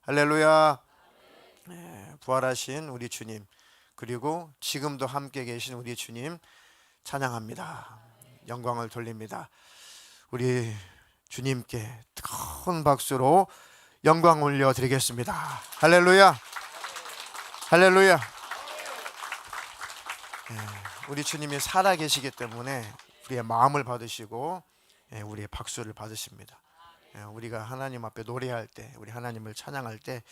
할렐루야. 부활하신 우리 주님, 그리고 지금도 함께 계신 우리 주님 찬양합니다. 영광을 돌립니다. 우리 주님께 큰 박수로 영광 올려드리겠습니다. 할렐루야. 할렐루야. 우리 주님이 살아계시기 때문에 우리의 마음을 받으시고 우리의 박수를 받으십니다. 우리가 하나님 앞에 노래할 때, 우리 하나님을 찬양할 때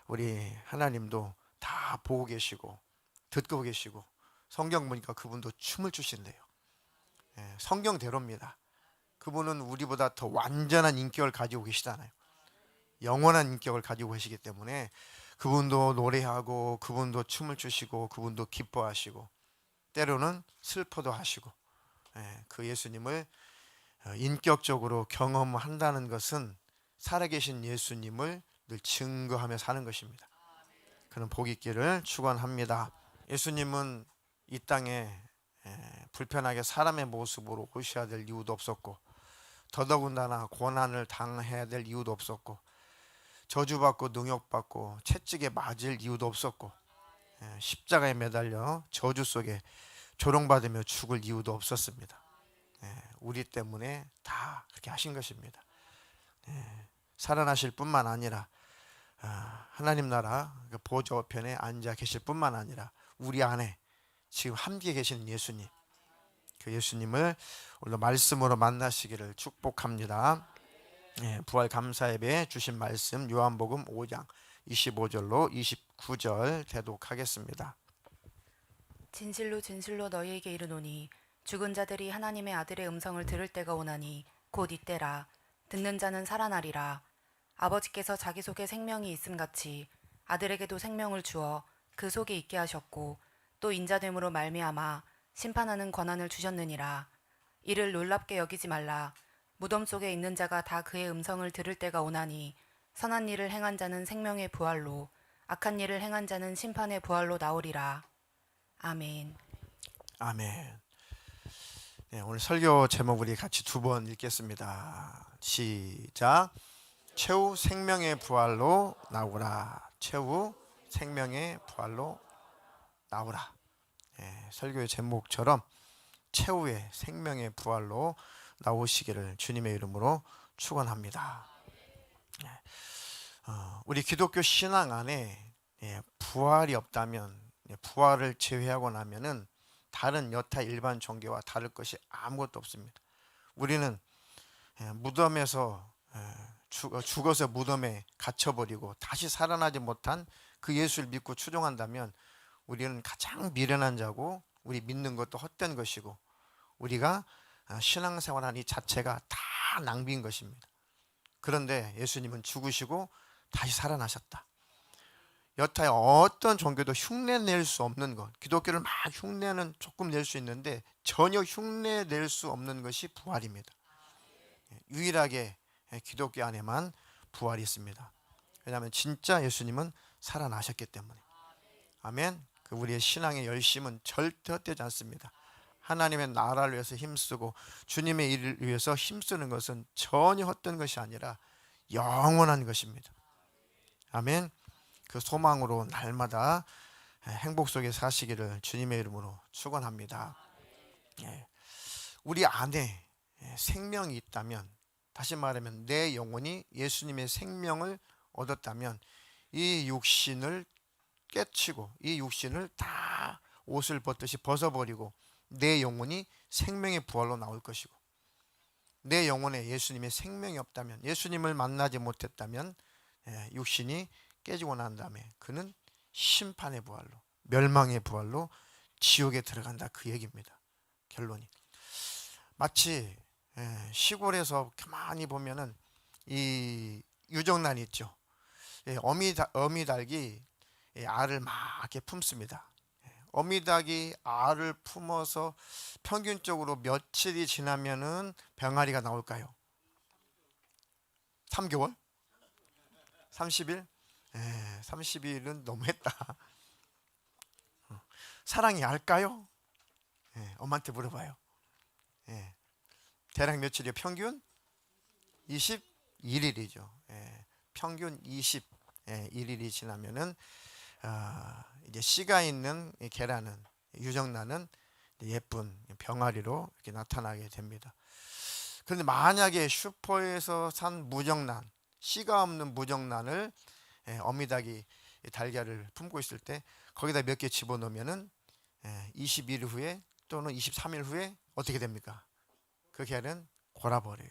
우리 하나님도 다 보고 계시고 듣고 계시고, 성경 보니까 그분도 춤을 추신대요. 성경대로입니다. 그분은 우리보다 더 완전한 인격을 가지고 계시잖아요. 영원한 인격을 가지고 계시기 때문에 그분도 노래하고, 그분도 춤을 추시고, 그분도 기뻐하시고, 때로는 슬퍼도 하시고, 그 예수님을 인격적으로 경험한다는 것은 살아계신 예수님을 늘 증거하며 사는 것입니다. 그런 복이 있기를 축원합니다. 예수님은 이 땅에 불편하게 사람의 모습으로 오셔야 될 이유도 없었고, 더더군다나 고난을 당해야 될 이유도 없었고, 저주받고 능욕받고 채찍에 맞을 이유도 없었고, 십자가에 매달려 저주 속에 조롱받으며 죽을 이유도 없었습니다. 우리 때문에 다 그렇게 하신 것입니다. 살아나실 뿐만 아니라 하나님 나라 보좌편에 앉아 계실 뿐만 아니라 우리 안에 지금 함께 계시는 예수님, 그 예수님을 오늘 말씀으로 만나시기를 축복합니다. 부활 감사 예배에 주신 말씀 요한복음 5장 25절로 29절 대독하겠습니다. 진실로 진실로 너희에게 이르노니 죽은 자들이 하나님의 아들의 음성을 들을 때가 오나니 곧 이때라. 듣는 자는 살아나리라. 아버지께서 자기 속에 생명이 있음같이 아들에게도 생명을 주어 그 속에 있게 하셨고, 또 인자됨으로 말미암아 심판하는 권한을 주셨느니라. 이를 놀랍게 여기지 말라. 무덤 속에 있는 자가 다 그의 음성을 들을 때가 오나니 선한 일을 행한 자는 생명의 부활로, 악한 일을 행한 자는 심판의 부활로 나오리라. 아멘. 아멘. 오늘 설교 제목 우리 같이 두 번 읽겠습니다. 시작. 최후 생명의 부활로 나오라. 최후 생명의 부활로 나오라. 설교의 제목처럼 최후의 생명의 부활로 나오시기를 주님의 이름으로 축원합니다. 우리 기독교 신앙 안에 부활이 없다면, 부활을 제외하고 나면은 다른 여타 일반 종교와 다를 것이 아무것도 없습니다. 우리는 무덤에서 죽어서 무덤에 갇혀버리고 다시 살아나지 못한 그 예수를 믿고 추종한다면 우리는 가장 미련한 자고, 우리 믿는 것도 헛된 것이고, 우리가 신앙생활하는 이 자체가 다 낭비인 것입니다. 그런데 예수님은 죽으시고 다시 살아나셨다. 여타의 어떤 종교도 흉내낼 수 없는 것, 기독교를 막 흉내는 조금 낼 수 있는데 전혀 흉내낼 수 없는 것이 부활입니다. 유일하게 기독교 안에만 부활이 있습니다. 왜냐하면 진짜 예수님은 살아나셨기 때문에. 아멘. 그 우리의 신앙의 열심은 절대 헛되지 않습니다. 하나님의 나라를 위해서 힘쓰고 주님의 일을 위해서 힘쓰는 것은 전혀 헛된 것이 아니라 영원한 것입니다. 아멘. 그 소망으로 날마다 행복 속에 사시기를 주님의 이름으로 축원합니다. 우리 안에 생명이 있다면, 다시 말하면 내 영혼이 예수님의 생명을 얻었다면 이 육신을 깨치고, 이 육신을 다 옷을 벗듯이 벗어버리고 내 영혼이 생명의 부활로 나올 것이고, 내 영혼에 예수님의 생명이 없다면, 예수님을 만나지 못했다면 육신이 깨지고 난 다음에 그는 심판의 부활로, 멸망의 부활로 지옥에 들어간다, 그 얘기입니다. 결론이 마치 시골에서 가만히 보면은 이 유정란이 있죠. 어미닭이 알을 막 이렇게 품습니다. 어미닭이 알을 품어서 평균적으로 며칠이 지나면은 병아리가 나올까요? 3개월? 30일? 30일은 너무했다. 사랑이 알까요? 엄마한테 물어봐요. 예. 대략 며칠이요? 평균 21일이죠. 예. 평균 21일이 지나면은 이제 씨가 있는 이 계란은 유정란은 예쁜 병아리로 이렇게 나타나게 됩니다. 그런데 만약에 슈퍼에서 산 무정란, 씨가 없는 무정란을 어미닭이 달걀을 품고 있을 때 거기다 몇 개 집어넣으면은 20일 후에 또는 23일 후에 어떻게 됩니까? 그 계란은 골아버려요.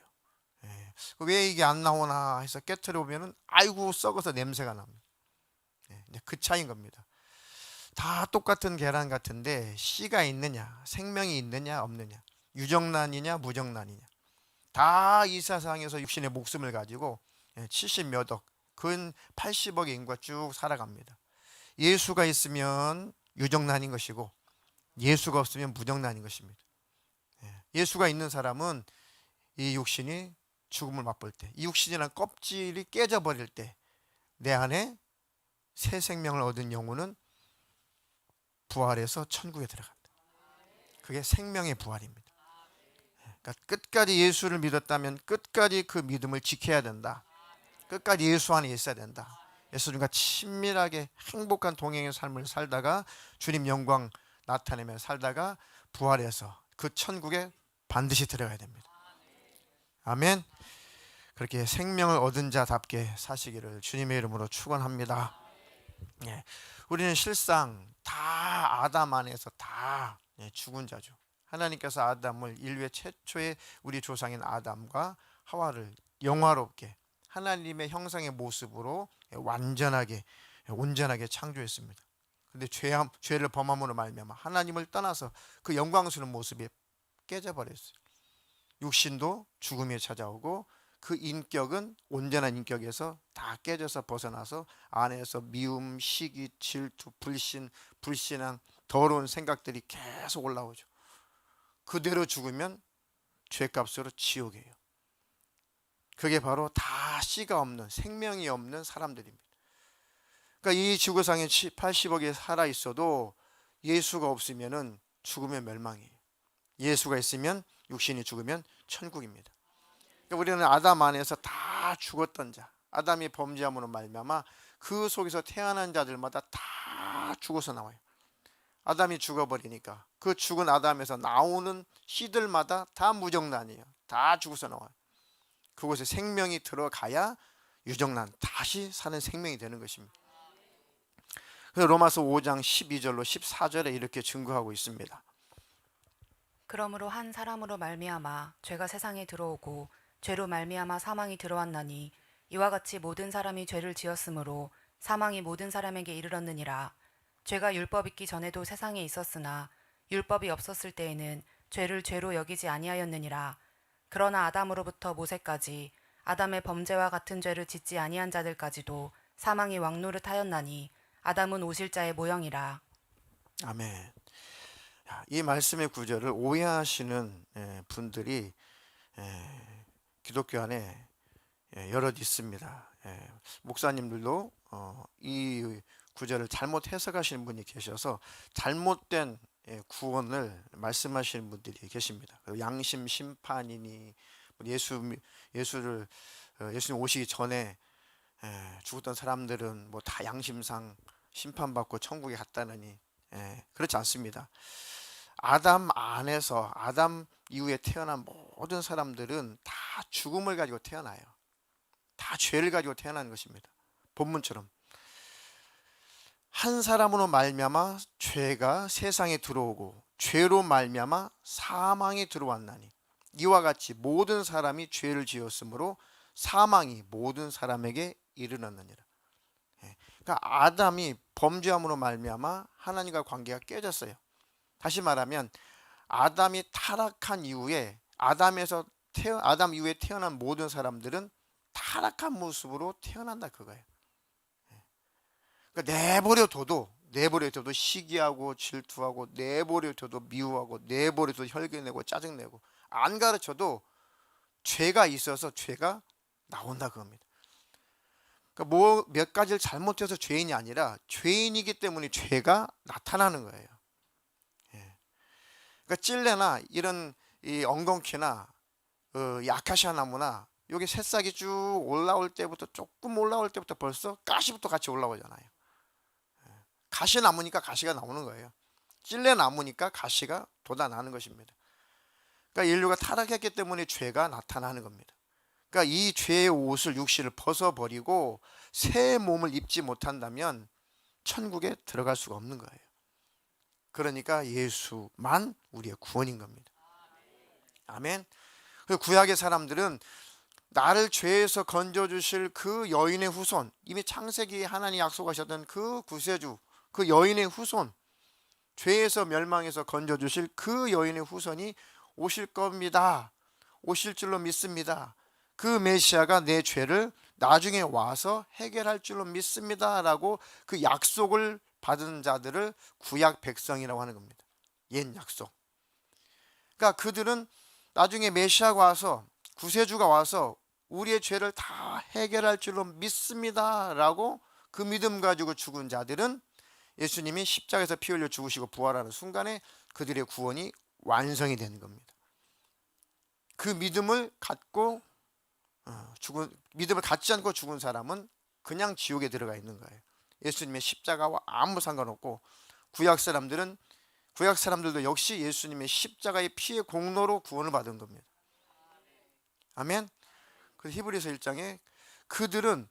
왜 이게 안 나오나 해서 깨트려 보면은 아이고 썩어서 냄새가 납니다. 이제 그 차이인 겁니다. 다 똑같은 계란 같은데 씨가 있느냐, 생명이 있느냐 없느냐, 유정란이냐 무정란이냐, 다 이 세상에서 육신의 목숨을 가지고 70몇 억, 근 80억의 인구가 쭉 살아갑니다. 예수가 있으면 유정란인 것이고 예수가 없으면 무정란인 것입니다. 예수가 있는 사람은 이 육신이 죽음을 맛볼 때, 이 육신이란 껍질이 깨져버릴 때 내 안에 새 생명을 얻은 영혼은 부활해서 천국에 들어간다. 그게 생명의 부활입니다. 그러니까 끝까지 예수를 믿었다면 끝까지 그 믿음을 지켜야 된다. 끝까지 예수 안에 있어야 된다. 예수님과 친밀하게 행복한 동행의 삶을 살다가 주님 영광 나타내며 살다가 부활해서 그 천국에 반드시 들어가야 됩니다. 아멘. 그렇게 생명을 얻은 자답게 사시기를 주님의 이름으로 축원합니다. 우리는 실상 다 아담 안에서 다 죽은 자죠. 하나님께서 아담을 인류의 최초의 우리 조상인 아담과 하와를 영화롭게 하나님의 형상의 모습으로 완전하게 온전하게 창조했습니다. 그런데 죄를 범함으로 말미암아 하나님을 떠나서 그 영광스러운 모습이 깨져버렸어요. 육신도 죽음이 찾아오고 그 인격은 온전한 인격에서 다 깨져서 벗어나서 안에서 미움, 시기, 질투, 불신앙, 더러운 생각들이 계속 올라오죠. 그대로 죽으면 죄값으로 지옥이에요. 그게 바로 다 씨가 없는, 생명이 없는 사람들입니다. 그러니까 이 지구상에 80억이 살아 있어도 예수가 없으면은 죽으면 멸망이에요. 예수가 있으면 육신이 죽으면 천국입니다. 그러니까 우리는 아담 안에서 다 죽었던 자, 아담이 범죄함으로 말미암아 그 속에서 태어난 자들마다 다 죽어서 나와요. 아담이 죽어버리니까 그 죽은 아담에서 나오는 씨들마다 다 무정란이에요. 다 죽어서 나와요. 그곳에 생명이 들어가야 유정란, 다시 사는 생명이 되는 것입니다. 그래서 로마서 5장 12절로 14절에 이렇게 증거하고 있습니다. 그러므로 한 사람으로 말미암아 죄가 세상에 들어오고 죄로 말미암아 사망이 들어왔나니 이와 같이 모든 사람이 죄를 지었으므로 사망이 모든 사람에게 이르렀느니라. 죄가 율법 있기 전에도 세상에 있었으나 율법이 없었을 때에는 죄를 죄로 여기지 아니하였느니라. 그러나 아담으로부터 모세까지 아담의 범죄와 같은 죄를 짓지 아니한 자들까지도 사망이 왕노릇하였나니 아담은 오실자의 모형이라. 아멘. 이 말씀의 구절을 오해하시는 분들이 기독교 안에 여럿 있습니다. 목사님들도 이 구절을 잘못 해석하시는 분이 계셔서 잘못된 구원을 말씀하시는 분들이 계십니다. 양심 심판이니 예수님 오시기 전에 죽었던 사람들은 뭐 다 양심상 심판받고 천국에 갔다느니 그렇지 않습니다. 아담 안에서 아담 이후에 태어난 모든 사람들은 다 죽음을 가지고 태어나요. 다 죄를 가지고 태어나는 것입니다. 본문처럼 한 사람으로 말미암아 죄가 세상에 들어오고 죄로 말미암아 사망이 들어왔나니 이와 같이 모든 사람이 죄를 지었으므로 사망이 모든 사람에게 이르렀느니라. 그러니까 아담이 범죄함으로 말미암아 하나님과 관계가 깨졌어요. 다시 말하면 아담이 타락한 이후에 아담 이후에 태어난 모든 사람들은 타락한 모습으로 태어난다 그거예요. 그러니까 내버려둬도 시기하고 질투하고 내버려둬도 미워하고 내버려둬도 혈기내고 짜증내고 안 가르쳐도 죄가 있어서 죄가 나온다 그겁니다. 그러니까 뭐 몇 가지를 잘못해서 죄인이 아니라 죄인이기 때문에 죄가 나타나는 거예요. 그러니까 찔레나 이런 이 엉겅퀴나 이 아카시아 나무나 여기 새싹이 쭉 올라올 때부터, 조금 올라올 때부터 벌써 가시부터 같이 올라오잖아요. 가시 나무니까 가시가 나오는 거예요. 찔레 나무니까 가시가 돋아나는 것입니다. 그러니까 인류가 타락했기 때문에 죄가 나타나는 겁니다. 그러니까 이 죄의 옷을, 육신을 벗어버리고 새 몸을 입지 못한다면 천국에 들어갈 수가 없는 거예요. 그러니까 예수만 우리의 구원인 겁니다. 아멘. 그 구약의 사람들은 나를 죄에서 건져주실 그 여인의 후손, 이미 창세기에 하나님 약속하셨던 그 구세주, 그 여인의 후손, 죄에서 멸망해서 건져주실 그 여인의 후손이 오실 겁니다. 오실 줄로 믿습니다. 그 메시아가 내 죄를 나중에 와서 해결할 줄로 믿습니다 라고 그 약속을 받은 자들을 구약 백성이라고 하는 겁니다. 옛 약속. 그러니까 그들은 나중에 메시아가 와서, 구세주가 와서 우리의 죄를 다 해결할 줄로 믿습니다 라고 그 믿음 가지고 죽은 자들은 예수님이 십자가에서 피 흘려 죽으시고 부활하는 순간에 그들의 구원이 완성이 되는 겁니다. 그 믿음을 갖고 믿음을 갖지 않고 죽은 사람은 그냥 지옥에 들어가 있는 거예요. 예수님의 십자가와 아무 상관없고, 구약 사람들도 역시 예수님의 십자가의 피의 공로로 구원을 받은 겁니다. 아멘. 그 히브리서 1장에 그들은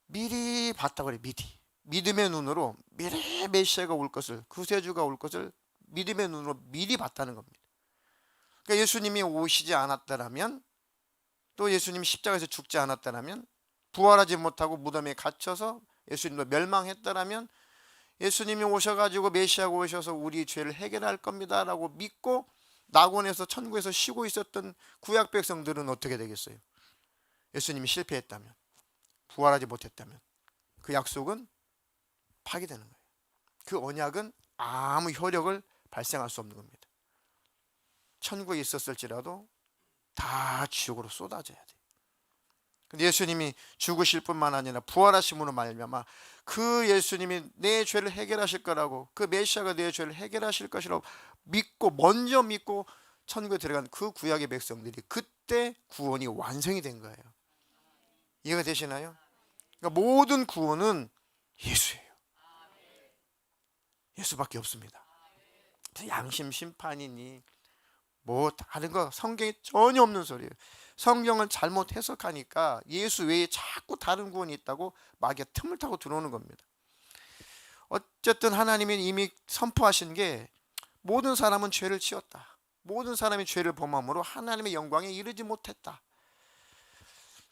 미리 봤다고 그래요. 미리. 믿음의 눈으로 미리 메시아가 올 것을, 구세주가 올 것을 믿음의 눈으로 미리 봤다는 겁니다. 그러니까 예수님이 오시지 않았다라면, 또 예수님이 십자가에서 죽지 않았다라면, 부활하지 못하고 무덤에 갇혀서 예수님도 멸망했다라면, 예수님이 오셔가지고 메시아가 오셔서 우리 죄를 해결할 겁니다 라고 믿고 낙원에서, 천국에서 쉬고 있었던 구약 백성들은 어떻게 되겠어요? 예수님이 실패했다면, 부활하지 못했다면 그 약속은 파기되는 거예요. 그 언약은 아무 효력을 발생할 수 없는 겁니다. 천국에 있었을지라도 다 지옥으로 쏟아져야 돼요. 근데 예수님이 죽으실 뿐만 아니라 부활하심으로 말미암아 그 예수님이 내 죄를 해결하실 거라고, 그 메시아가 내 죄를 해결하실 것이라고 믿고, 먼저 믿고 천국에 들어간 그 구약의 백성들이 그때 구원이 완성이 된 거예요. 이해가 되시나요? 그러니까 모든 구원은 예수예요. 예수밖에 없습니다. 양심 심판이니 뭐 다른 거 성경에 전혀 없는 소리예요. 성경을 잘못 해석하니까 예수 외에 자꾸 다른 구원이 있다고 마귀가 틈을 타고 들어오는 겁니다. 어쨌든 하나님이 이미 선포하신 게, 모든 사람은 죄를 지었다. 모든 사람이 죄를 범함으로 하나님의 영광에 이르지 못했다.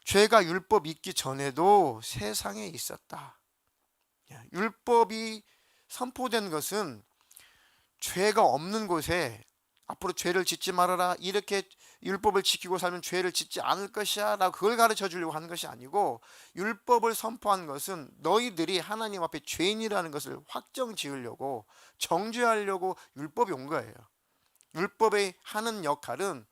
죄가 율법 있기 전에도 세상에 있었다. 율법이 선포된 것은 죄가 없는 곳에 앞으로 죄를 짓지 말아라, 이렇게 율법을 지키고 살면 죄를 짓지 않을 것이야 라고 그걸 가르쳐 주려고 하는 것이 아니고, 율법을 선포한 것은 너희들이 하나님 앞에 죄인이라는 것을 확정 지으려고, 정죄하려고 율법이 온 거예요. 율법의 하는 역할은,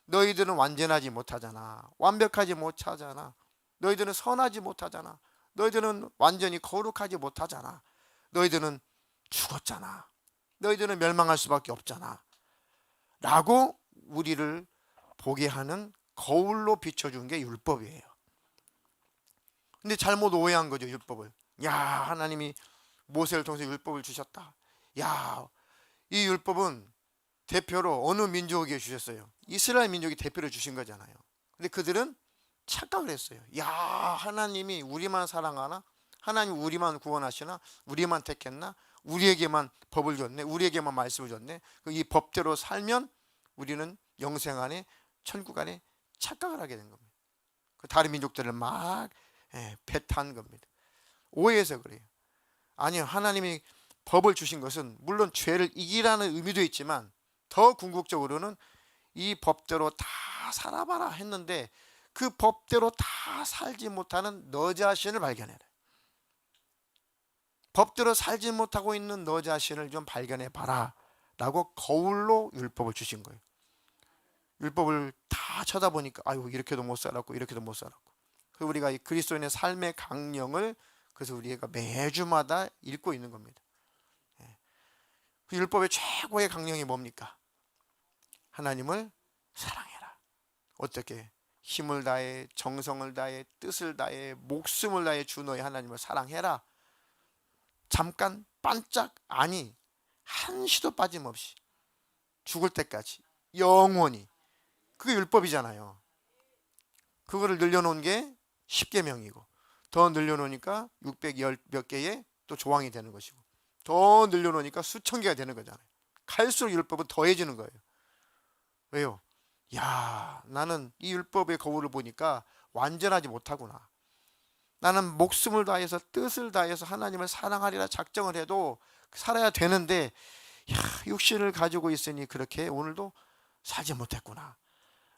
너희들은 완전하지 못하잖아, 완벽하지 못하잖아, 너희들은 선하지 못하잖아, 너희들은 완전히 거룩하지 못하잖아, 너희들은 죽었잖아, 너희들은 멸망할 수밖에 없잖아 라고 우리를 보게 하는 거울로 비춰준 게 율법이에요. 근데 잘못 오해한 거죠, 율법을. 야, 하나님이 모세를 통해서 율법을 주셨다. 야, 이 율법은 대표로 어느 민족에게 주셨어요? 이스라엘 민족이 대표로 주신 거잖아요. 근데 그들은 착각을 했어요. 야, 하나님이 우리만 사랑하나? 하나님 우리만 구원하시나? 우리만 택했나? 우리에게만 법을 줬네, 우리에게만 말씀을 줬네. 이 법대로 살면 우리는 영생 안에, 천국 안에 착각을 하게 된 겁니다. 그 다른 민족들을 막 배타한 겁니다. 오해해서 그래요. 아니요, 하나님이 법을 주신 것은 물론 죄를 이기라는 의미도 있지만, 더 궁극적으로는 이 법대로 다 살아봐라 했는데, 그 법대로 다 살지 못하는 너 자신을 발견해라. 법대로 살지 못하고 있는 너 자신을 좀 발견해봐라 라고 거울로 율법을 주신 거예요. 율법을 다 쳐다보니까 아유, 이렇게도 못 살았고 이렇게도 못 살았고. 그 우리가 이 그리스도인의 삶의 강령을, 그래서 우리가 매주마다 읽고 있는 겁니다. 그 율법의 최고의 강령이 뭡니까? 하나님을 사랑해라. 어떻게? 힘을 다해, 정성을 다해, 뜻을 다해, 목숨을 다해 주 너의 하나님을 사랑해라. 잠깐 반짝, 아니 한시도 빠짐없이 죽을 때까지 영원히. 그게 율법이잖아요. 그거를 늘려놓은 게 10계명이고 더 늘려놓으니까 610 몇 개의 또 조항이 되는 것이고 더 늘려놓으니까 수천 개가 되는 거잖아요. 갈수록 율법은 더해지는 거예요. 왜요? 야, 나는 이 율법의 거울을 보니까 완전하지 못하구나. 나는 목숨을 다해서 뜻을 다해서 하나님을 사랑하리라 작정을 해도 살아야 되는데 야, 육신을 가지고 있으니 그렇게 오늘도 살지 못했구나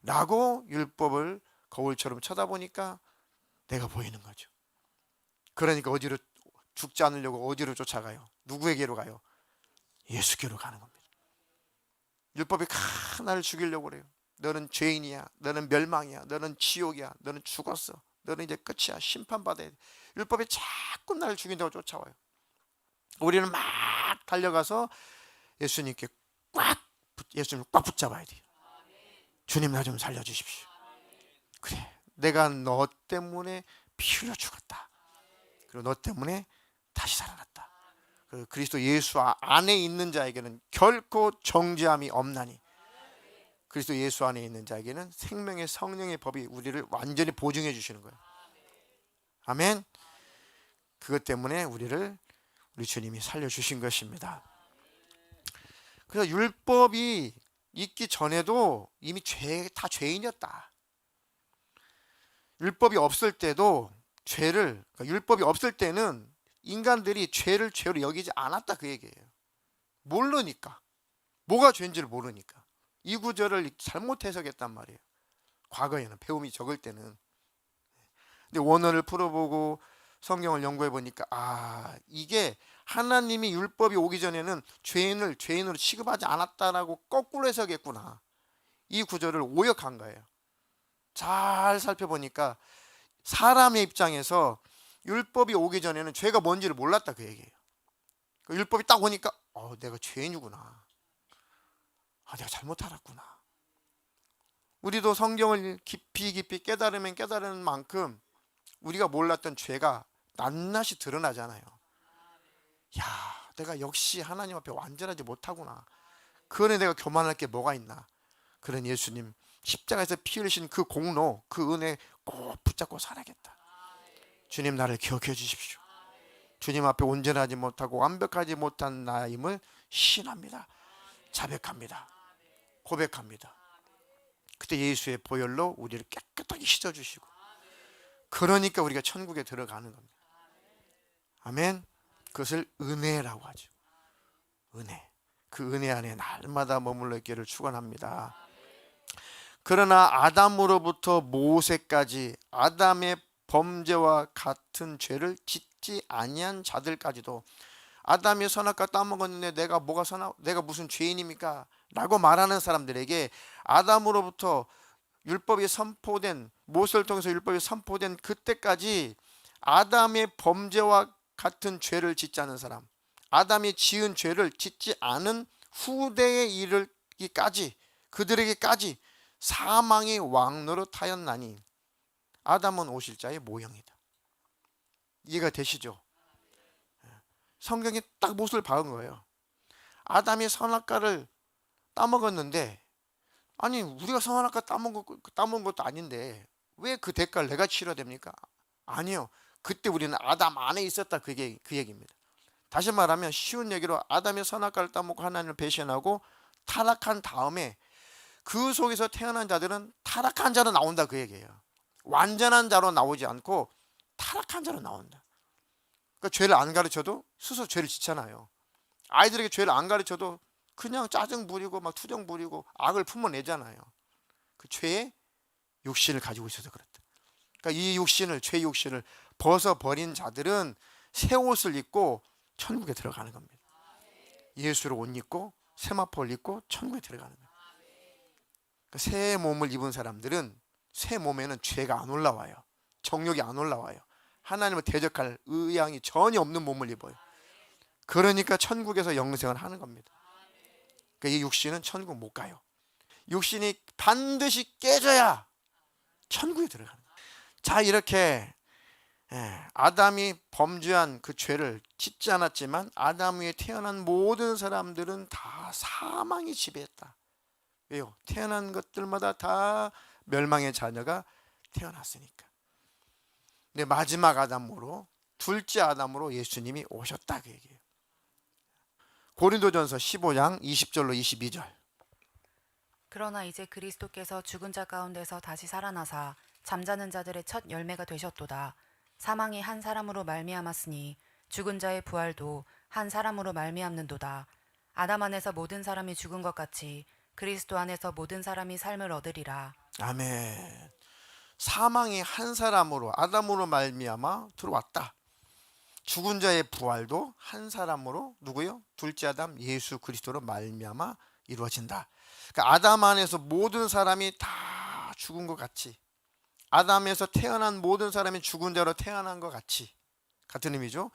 라고 율법을 거울처럼 쳐다보니까 내가 보이는 거죠. 그러니까 어디로, 죽지 않으려고 어디로 쫓아가요? 누구에게로 가요? 예수께로 가는 겁니다. 율법이 나를 죽이려고 그래요. 너는 죄인이야, 너는 멸망이야, 너는 지옥이야, 너는 죽었어, 너는 이제 끝이야, 심판받아야 돼. 율법이 자꾸 나를 죽인다고 쫓아와요. 우리는 막 달려가서 예수님께 예수님을 꽉 붙잡아야 돼요. 주님, 나 좀 살려주십시오. 그래, 내가 너 때문에 피 흘려 죽었다. 그리고 너 때문에 다시 살아났다. 그리스도 예수 안에 있는 자에게는 결코 정죄함이 없나니 그리스도 예수 안에 있는 자에게는 생명의 성령의 법이 우리를 완전히 보증해 주시는 거예요. 아멘. 그것 때문에 우리 주님이 살려주신 것입니다. 그래서 율법이 있기 전에도 이미 다 죄인이었다. 율법이 없을 때도 그러니까 율법이 없을 때는 인간들이 죄를 죄로 여기지 않았다 그 얘기예요. 모르니까. 뭐가 죄인지를 모르니까. 이 구절을 잘못 해석했단 말이에요. 과거에는, 배움이 적을 때는. 근데 원어를 풀어보고 성경을 연구해 보니까 이게 하나님이 율법이 오기 전에는 죄인을 죄인으로 취급하지 않았다라고 거꾸로 해석했구나. 이 구절을 오역한 거예요. 잘 살펴보니까 사람의 입장에서 율법이 오기 전에는 죄가 뭔지를 몰랐다 그 얘기예요. 율법이 딱 오니까 내가 죄인이구나. 내가 잘못 알았구나. 우리도 성경을 깊이 깨달으면 깨달은 만큼 우리가 몰랐던 죄가 낱낱이 드러나잖아요. 야, 내가 역시 하나님 앞에 완전하지 못하구나. 그 안에 내가 교만할 게 뭐가 있나. 그런 예수님 십자가에서 피 흘리신 그 공로, 그 은혜 꼭 붙잡고 살아야겠다. 주님, 나를 기억해 주십시오. 주님 앞에 온전하지 못하고 완벽하지 못한 나임을 시인합니다. 자백합니다. 고백합니다. 그때 예수의 보혈로 우리를 깨끗하게 씻어주시고, 그러니까 우리가 천국에 들어가는 겁니다. 아멘. 그것을 은혜라고 하죠. 은혜. 그 은혜 안에 날마다 머물러 있기를 축원합니다. 그러나 아담으로부터 모세까지 아담의 범죄와 같은 죄를 짓지 아니한 자들까지도, 아담이 선악과 따먹었는데 내가 무슨 죄인입니까? 라고 말하는 사람들에게 아담으로부터 율법이 선포된, 모세를 통해서 율법이 선포된 그때까지 아담의 범죄와 같은 죄를 짓지 않은 사람, 아담이 지은 죄를 짓지 않은 후대에 이르기까지, 그들에게까지 사망의 왕노릇 하였나니 아담은 오실 자의 모형이다. 이해가 되시죠? 성경이 딱 못을 박은 거예요. 아담이 선악과를 따먹었는데, 아니 우리가 선악과 따먹은 것도 아닌데 왜 그 대가를 내가 치러야 됩니까? 아니요. 그때 우리는 아담 안에 있었다, 그 얘기입니다. 다시 말하면 쉬운 얘기로 아담이 선악과를 따먹고 하나님을 배신하고 타락한 다음에 그 속에서 태어난 자들은 타락한 자로 나온다, 그 얘기예요. 완전한 자로 나오지 않고 타락한 자로 나온다. 그러니까 죄를 안 가르쳐도 스스로 죄를 짓잖아요. 아이들에게 죄를 안 가르쳐도 그냥 짜증 부리고 막 투정 부리고 악을 품어내잖아요. 그 죄의 육신을 가지고 있어서 그렇다. 그러니까 이 육신을, 죄 육신을 벗어버린 자들은 새 옷을 입고 천국에 들어가는 겁니다. 예수로 옷 입고 세마포를 입고 천국에 들어가는 거예요. 그러니까 새 몸을 입은 사람들은 새 몸에는 죄가 안 올라와요. 정욕이 안 올라와요. 하나님을 대적할 의향이 전혀 없는 몸을 입어요. 그러니까 천국에서 영생을 하는 겁니다. 그러니까 이 육신은 천국 못 가요. 육신이 반드시 깨져야 천국에 들어가는 거예요. 자, 이렇게 아담이 범죄한 그 죄를 짓지 않았지만 아담 위에 태어난 모든 사람들은 다 사망이 지배했다. 왜요? 태어난 것들마다 다 멸망의 자녀가 태어났으니까. 근데 마지막 아담으로, 둘째 아담으로 예수님이 오셨다, 그 얘기예요. 고린도전서 15장 20절로 22절. 그러나 이제 그리스도께서 죽은 자 가운데서 다시 살아나사 잠자는 자들의 첫 열매가 되셨도다. 사망이 한 사람으로 말미암았으니 죽은 자의 부활도 한 사람으로 말미암는도다. 아담 안에서 모든 사람이 죽은 것 같이 그리스도 안에서 모든 사람이 삶을 얻으리라. 아멘. 사망이 한 사람으로, 아담으로 말미암아 들어왔다. 죽은 자의 부활도 한 사람으로, 누구요? 둘째 아담 예수 그리스도로 말미암아 이루어진다. 그러니까 아담 안에서 모든 사람이 다 죽은 것 같이, 아담에서 태어난 모든 사람이 죽은 자로 태어난 것 같이, 같은 의미죠.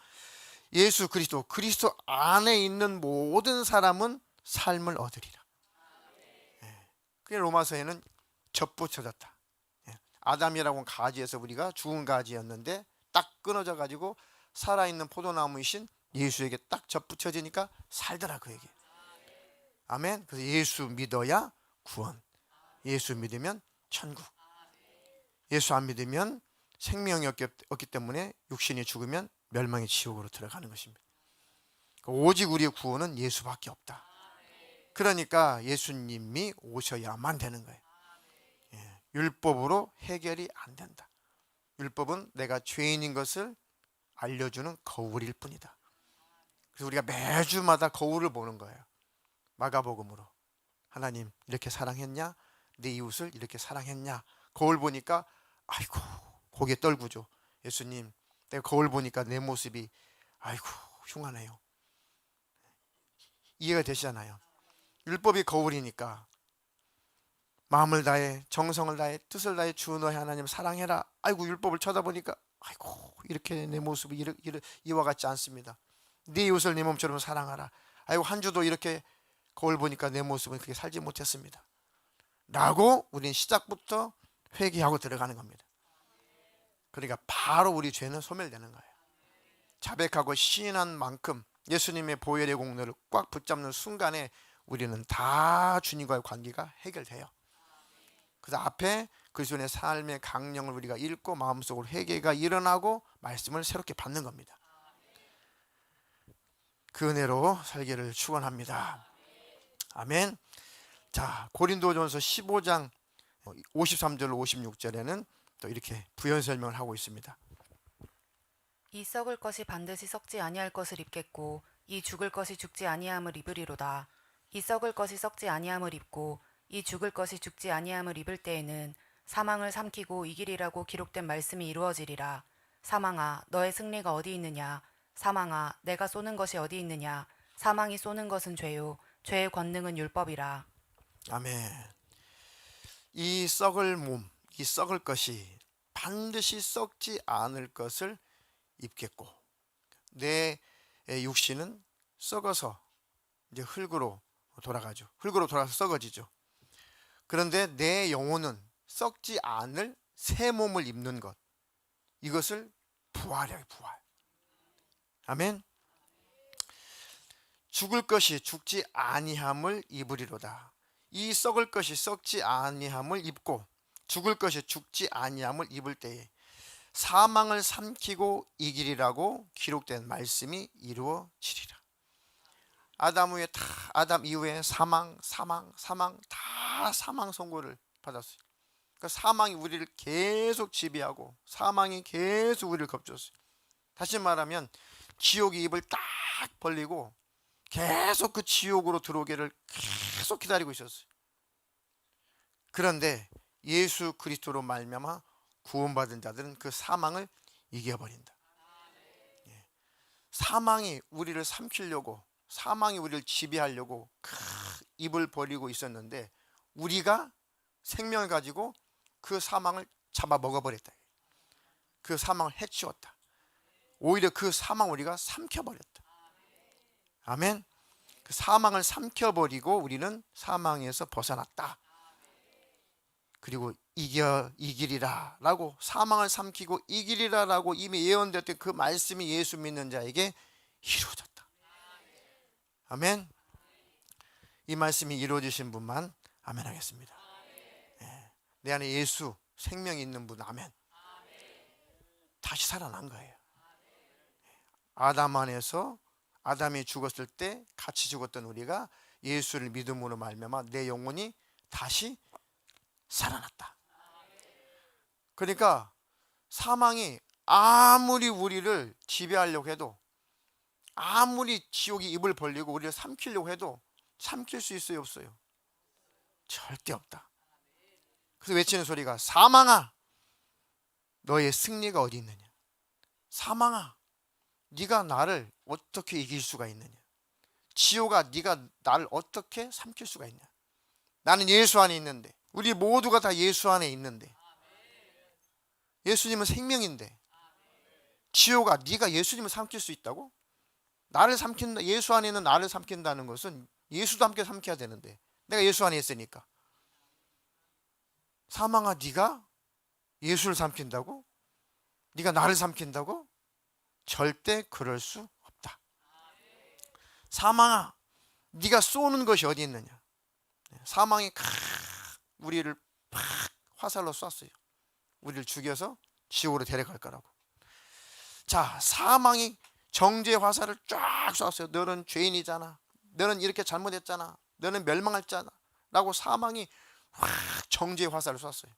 예수 그리스도, 그리스도 안에 있는 모든 사람은 삶을 얻으리라. 그게 로마서에는 접붙여졌다. 아담이라고는 가지에서 우리가 죽은 가지였는데 딱 끊어져 가지고 살아있는 포도나무이신 예수에게 딱 접붙여지니까 살더라, 그 얘기. 아멘. 그래서 예수 믿어야 구원, 예수 믿으면 천국, 예수 안 믿으면 생명이 없기 때문에 육신이 죽으면 멸망의 지옥으로 들어가는 것입니다. 오직 우리의 구원은 예수밖에 없다. 그러니까 예수님이 오셔야만 되는 거예요. 율법으로 해결이 안 된다. 율법은 내가 죄인인 것을 알려주는 거울일 뿐이다. 그래서 우리가 매주마다 거울을 보는 거예요. 마가복음으로. 하나님 이렇게 사랑했냐? 내 이웃을 이렇게 사랑했냐? 거울 보니까 아이고 고개 떨구죠. 예수님, 내가 거울 보니까 내 모습이 아이고 흉하네요. 이해가 되시잖아요. 율법이 거울이니까 마음을 다해, 정성을 다해, 뜻을 다해 주 너의 하나님 사랑해라. 아이고 율법을 쳐다보니까 아이고 이렇게 내 모습이 이와 같지 않습니다. 네 이웃을 네 몸처럼 사랑하라. 아이고 한 주도 이렇게 거울 보니까 내 모습은 그렇게 살지 못했습니다. 라고 우리는 시작부터 회개하고 들어가는 겁니다. 그러니까 바로 우리 죄는 소멸되는 거예요. 자백하고 시인한 만큼 예수님의 보혈의 공로를 꽉 붙잡는 순간에 우리는 다 주님과의 관계가 해결돼요. 그래서 앞에 그리스도의 삶의 강령을 우리가 읽고 마음속으로 회개가 일어나고 말씀을 새롭게 받는 겁니다. 그 은혜로 살기를 축원합니다. 아멘. 자, 고린도전서 15장 53절로 56절에는 또 이렇게 부연 설명을 하고 있습니다. 이 썩을 것이 반드시 썩지 아니할 것을 입겠고 이 죽을 것이 죽지 아니함을 입으리로다. 이 썩을 것이 썩지 아니함을 입고 이 죽을 것이 죽지 아니함을 입을 때에는 사망을 삼키고 이기리라고 기록된 말씀이 이루어지리라. 사망아 너의 승리가 어디 있느냐? 사망아 내가 쏘는 것이 어디 있느냐? 사망이 쏘는 것은 죄요 죄의 권능은 율법이라. 아멘. 이 썩을 몸, 이 썩을 것이 반드시 썩지 않을 것을 입겠고, 내 육신은 썩어서 이제 흙으로 돌아가죠. 흙으로 돌아서 썩어지죠. 그런데 내 영혼은 썩지 않을 새 몸을 입는 것, 이것을 부활이에요. 부활. 아멘. 죽을 것이 죽지 아니함을 입으리로다. 이 썩을 것이 썩지 아니함을 입고 죽을 것이 죽지 아니함을 입을 때에 사망을 삼키고 이기리라고 기록된 말씀이 이루어지리라. 아담 이후에 사망 다 사망 선고를 받았어요. 그러니까 사망이 우리를 계속 지배하고 사망이 계속 우리를 겁줬어요. 다시 말하면 지옥이 입을 딱 벌리고 계속 그 지옥으로 들어오기를 계속 기다리고 있었어요. 그런데 예수 그리스도로 말미암아 구원받은 자들은 그 사망을 이겨버린다. 사망이 우리를 삼키려고, 사망이 우리를 지배하려고 입을 벌리고 있었는데 우리가 생명을 가지고 그 사망을 잡아 먹어버렸다. 그 사망을 해치웠다. 오히려 그 사망을 우리가 삼켜버렸다. 아멘. 그 사망을 삼켜버리고 우리는 사망에서 벗어났다. 그리고 이기리라 라고, 사망을 삼키고 이기리라 라고 이미 예언되었던 그 말씀이 예수 믿는 자에게 이루어졌다. 아멘. 이 말씀이 이루어지신 분만 아멘 하겠습니다. 내 안에 예수 생명이 있는 분 아멘. 다시 살아난 거예요. 아담 안에서 아담이 죽었을 때 같이 죽었던 우리가 예수를 믿음으로 말미암아 내 영혼이 다시 살아났다. 그러니까 사망이 아무리 우리를 지배하려고 해도, 아무리 지옥이 입을 벌리고 우리를 삼키려고 해도 삼킬 수 있어요, 없어요? 절대 없다. 그래서 외치는 소리가, 사망아 너의 승리가 어디 있느냐. 사망아 네가 나를 어떻게 이길 수가 있느냐. 지옥아 네가 나를 어떻게 삼킬 수가 있냐. 나는 예수 안에 있는데, 우리 모두가 다 예수 안에 있는데, 예수님은 생명인데, 지옥아 네가 예수님을 삼킬 수 있다고? 나를 삼킨다, 예수 안에 있는 나를 삼킨다는 것은 예수도 함께 삼켜야 되는데 내가 예수 안에 있으니까. 사망아 네가 예수를 삼킨다고? 네가 나를 삼킨다고? 절대 그럴 수 없다. 사망아 네가 쏘는 것이 어디 있느냐. 사망이 우리를 팍 화살로 쐈어요. 우리를 죽여서 지옥으로 데려갈 거라고. 자, 사망이 정죄의 화살을 쫙 쐈어요. 너는 죄인이잖아, 너는 이렇게 잘못했잖아, 너는 멸망할 자다 라고 사망이 확 정죄의 화살을 쐈어요.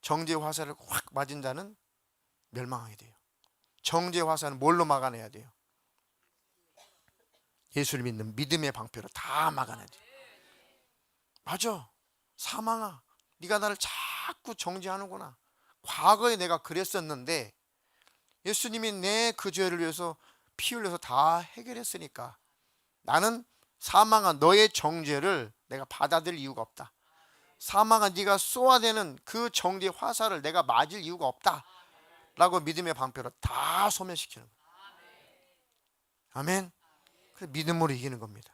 정죄의 화살을 확 맞은 자는 멸망하게 돼요. 정죄의 화살은 뭘로 막아내야 돼요? 예수를 믿는 믿음의 방패로 다 막아내야 돼요. 맞아. 사망아 네가 나를 자꾸 정죄하는구나. 과거에 내가 그랬었는데 예수님이 내 그 죄를 위해서 피 흘려서 다 해결했으니까 나는, 사망아 너의 정죄를 내가 받아들일 이유가 없다. 사망아 네가 쏘아대는 그 정죄의 화살을 내가 맞을 이유가 없다 라고 믿음의 방패로 다 소멸시키는 거예요. 아멘. 그래서 믿음으로 이기는 겁니다.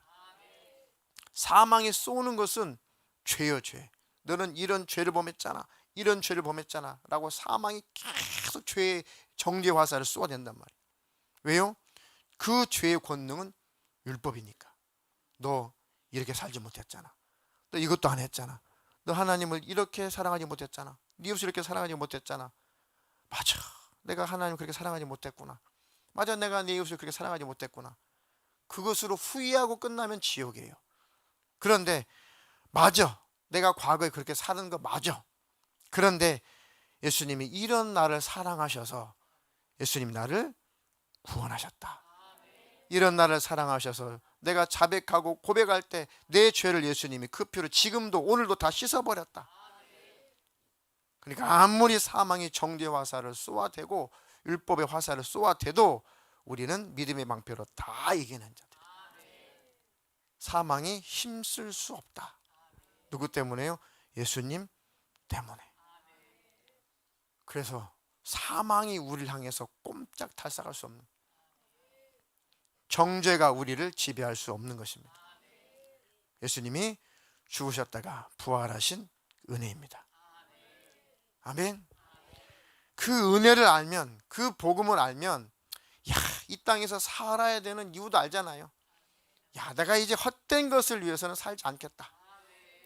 사망이 쏘는 것은 죄요, 죄. 너는 이런 죄를 범했잖아, 이런 죄를 범했잖아 라고 사망이 계속 죄의 정죄 화살을 쏘아댄단 말이에요. 왜요? 그 죄의 권능은 율법이니까. 너 이렇게 살지 못했잖아, 너 이것도 안 했잖아, 너 하나님을 이렇게 사랑하지 못했잖아, 네 이웃을 이렇게 사랑하지 못했잖아. 맞아, 내가 하나님을 그렇게 사랑하지 못했구나. 맞아, 내가 네 이웃을 그렇게 사랑하지 못했구나. 그것으로 후회하고 끝나면 지옥이에요. 그런데 맞아, 내가 과거에 그렇게 사는 거 맞아. 그런데 예수님이 이런 나를 사랑하셔서 예수님이 나를 구원하셨다. 이런 나를 사랑하셔서 내가 자백하고 고백할 때 내 죄를 예수님이 그 피로 지금도 오늘도 다 씻어버렸다. 그러니까 아무리 사망이 정죄 화살을 쏘아대고 율법의 화살을 쏘아대도 우리는 믿음의 방패로 다 이기는 자들. 사망이 힘쓸 수 없다. 누구 때문에요? 예수님 때문에. 그래서 사망이 우리를 향해서 꼼짝 탈삭할 수 없는, 정죄가 우리를 지배할 수 없는 것입니다. 예수님이 죽으셨다가 부활하신 은혜입니다. 아멘. 그 은혜를 알면, 그 복음을 알면, 야, 이 땅에서 살아야 되는 이유도 알잖아요. 야, 내가 이제 헛된 것을 위해서는 살지 않겠다.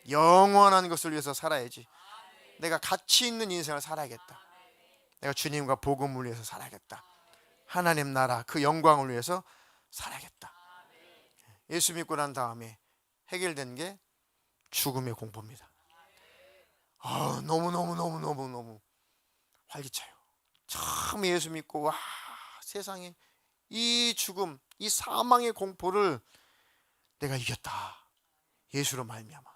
영원한 것을 위해서 살아야지. 내가 가치 있는 인생을 살아야겠다. 내가 주님과 복음을 위해서 살아야겠다. 하나님 나라 그 영광을 위해서 살아야겠다. 예수 믿고 난 다음에 해결된 게 죽음의 공포입니다. 너무 활기차요. 처음 예수 믿고 와, 세상에 이 죽음, 이 사망의 공포를 내가 이겼다. 예수로 말미암아.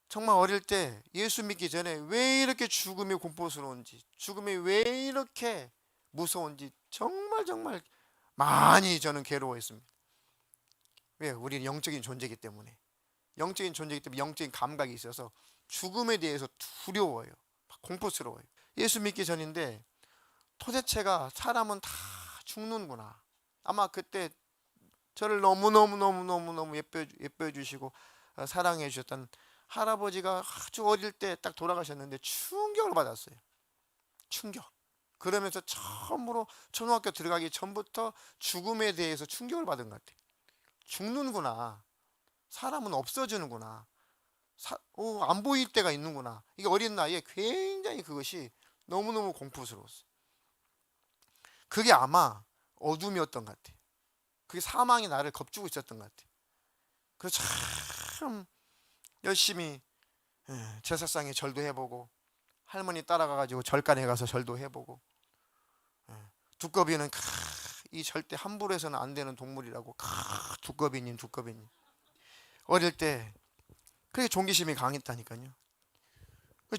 정말 어릴 때 예수 믿기 전에 왜 이렇게 죽음이 공포스러운지, 죽음이 왜 이렇게 무서운지 정말 많이 저는 괴로워했습니다. 왜? 우리는 영적인 존재이기 때문에. 영적인 존재이기 때문에 영적인 감각이 있어서 죽음에 대해서 두려워요. 공포스러워요. 예수 믿기 전인데 도대체가 사람은 다 죽는구나. 아마 그때 저를 너무 예뻐해 주시고 사랑해 주셨던 할아버지가 아주 어릴 때 딱 돌아가셨는데 충격을 받았어요. 충격. 그러면서 처음으로 초등학교 들어가기 전부터 죽음에 대해서 충격을 받은 것 같아요. 죽는구나. 사람은 없어지는구나. 안 보일 때가 있는구나. 이게 어린 나이에 굉장히 그것이 너무너무 공포스러웠어요. 그게 아마 어둠이었던 것 같아요. 그게 사망이 나를 겁주고 있었던 것 같아요. 그래서 참 열심히 제사상에 절도 해보고, 할머니 따라가가지고 절간에 가서 절도 해보고, 두꺼비는 이 절대 함부로 해서는 안 되는 동물이라고, 두꺼비님 어릴 때 그게 종기심이 강했다니까요.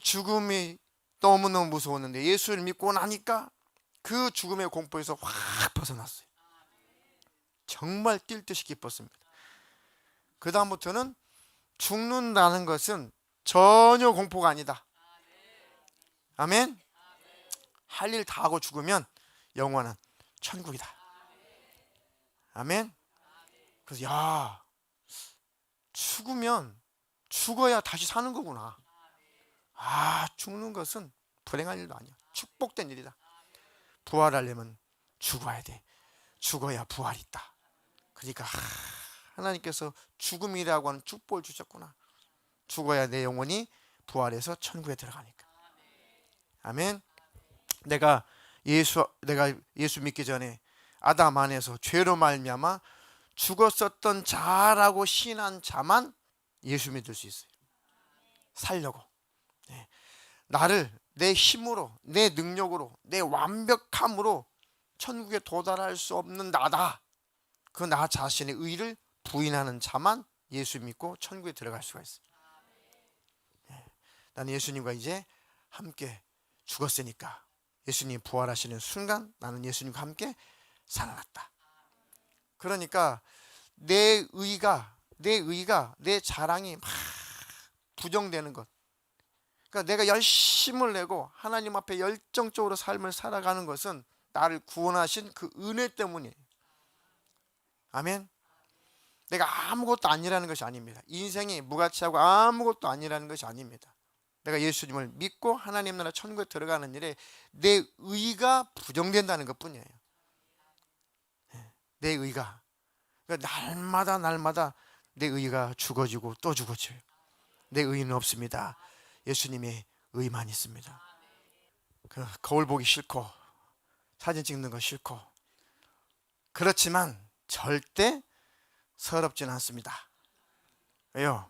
죽음이 너무너무 무서웠는데 예수를 믿고 나니까 그 죽음의 공포에서 확 벗어났어요. 정말 뛸 듯이 기뻤습니다. 그 다음부터는 죽는다는 것은 전혀 공포가 아니다. 아멘. 할 일 다 하고 죽으면 영원한 천국이다. 아멘. 그래서 야, 죽으면 죽어야 다시 사는 거구나. 죽는 것은 불행한 일도 아니야. 축복된 일이다. 부활하려면 죽어야 돼. 죽어야 부활이 있다. 그러니까 하나님께서 죽음이라고 하는 축복을 주셨구나. 죽어야 내 영혼이 부활해서 천국에 들어가니까. 아멘. 내가 예수 믿기 전에 아담 안에서 죄로 말미암아 죽었었던 자라고 신한 자만 예수 믿을 수 있어요. 살려고. 나를 내 힘으로, 내 능력으로, 내 완벽함으로 천국에 도달할 수 없는 나다. 그 나 자신의 의를 부인하는 자만 예수 믿고 천국에 들어갈 수가 있어요. 나는 예수님과 이제 함께 죽었으니까 예수님 부활하시는 순간 나는 예수님과 함께 살아났다. 그러니까 내 의가 내 자랑이 막 부정되는 것. 그러니까 내가 열심을 내고 하나님 앞에 열정적으로 삶을 살아가는 것은 나를 구원하신 그 은혜 때문이에요. 아멘. 내가 아무것도 아니라는 것이 아닙니다. 인생이 무가치하고 아무것도 아니라는 것이 아닙니다. 내가 예수님을 믿고 하나님 나라 천국에 들어가는 일에 내 의가 부정된다는 것뿐이에요. 내 의가. 그러니까 날마다 내 의가 죽어지고 또 죽어져요. 내 의는 없습니다. 예수님의 의만 있습니다. 그 거울 보기 싫고 사진 찍는 거 싫고 그렇지만 절대 서럽지는 않습니다. 왜요?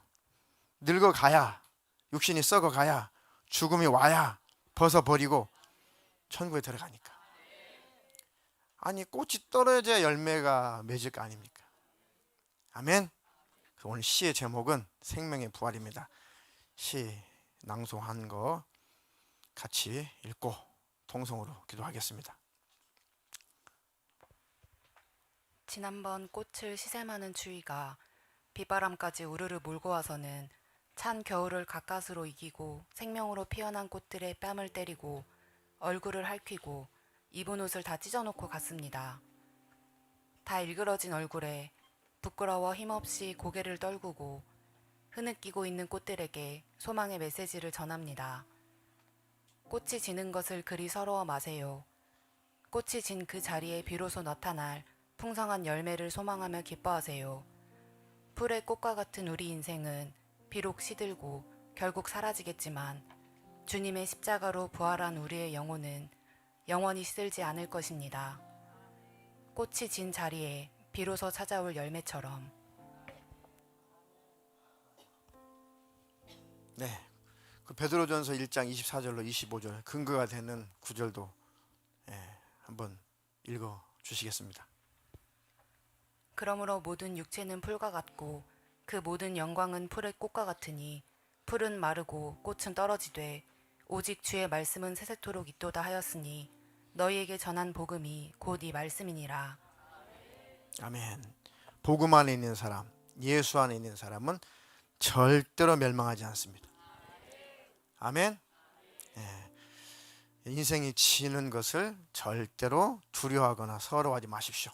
늙어가야, 육신이 썩어가야, 죽음이 와야 벗어버리고 천국에 들어가니까. 아니 꽃이 떨어져야 열매가 맺을 거 아닙니까? 아멘. 오늘 시의 제목은 생명의 부활입니다. 시 낭송한 거 같이 읽고 통성으로 기도하겠습니다. 지난번 꽃을 시샘하는 추위가 비바람까지 우르르 몰고 와서는 찬 겨울을 가까스로 이기고 생명으로 피어난 꽃들의 뺨을 때리고 얼굴을 핥히고 입은 옷을 다 찢어놓고 갔습니다. 다 일그러진 얼굴에 부끄러워 힘없이 고개를 떨구고 흐느끼고 있는 꽃들에게 소망의 메시지를 전합니다. 꽃이 지는 것을 그리 서러워 마세요. 꽃이 진 그 자리에 비로소 나타날 풍성한 열매를 소망하며 기뻐하세요. 풀의 꽃과 같은 우리 인생은 비록 시들고 결국 사라지겠지만 주님의 십자가로 부활한 우리의 영혼은 영원히 시들지 않을 것입니다. 꽃이 진 자리에 비로소 찾아올 열매처럼. 네, 그 베드로전서 1장 24절로 25절 근거가 되는 구절도 한번 읽어 주시겠습니다. 그러므로 모든 육체는 풀과 같고 그 모든 영광은 풀의 꽃과 같으니 풀은 마르고 꽃은 떨어지되 오직 주의 말씀은 세세토록 있도다 하였으니 너희에게 전한 복음이 곧 이 말씀이니라. 아멘. 복음 안에 있는 사람, 예수 안에 있는 사람은 절대로 멸망하지 않습니다. 아멘. 인생이 지는 것을 절대로 두려워하거나 서러워하지 마십시오.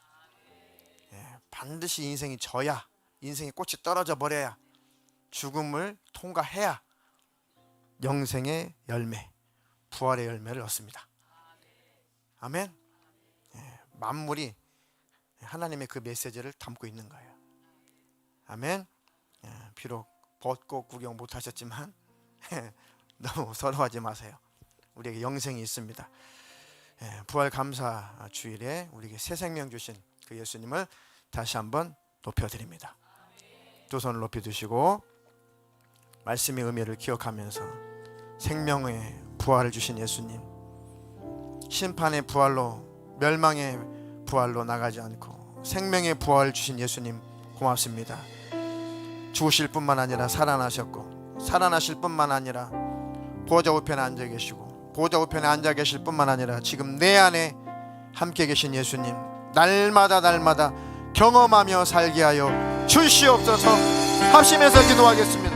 반드시 인생이 져야, 인생의 꽃이 떨어져 버려야 죽음을 통과해야 영생의 열매, 부활의 열매를 얻습니다. 아멘. 만물이 하나님의 그 메시지를 담고 있는 거예요. 아멘. 비록 벚꽃 구경 못 하셨지만 너무 서러워하지 마세요. 우리에게 영생이 있습니다. 부활 감사 주일에 우리에게 새 생명 주신 그 예수님을 다시 한번 높여드립니다. 두 손을 높이 두시고 말씀의 의미를 기억하면서 생명의 부활을 주신 예수님, 심판의 부활로 멸망의 부활로 나가지 않고 생명의 부활을 주신 예수님 고맙습니다. 죽으실 뿐만 아니라 살아나셨고 살아나실 뿐만 아니라 보좌 우편에 앉아 계시고 보좌 우편에 앉아 계실 뿐만 아니라 지금 내 안에 함께 계신 예수님 날마다 경험하며 살게 하여 주시옵소서. 합심해서 기도하겠습니다.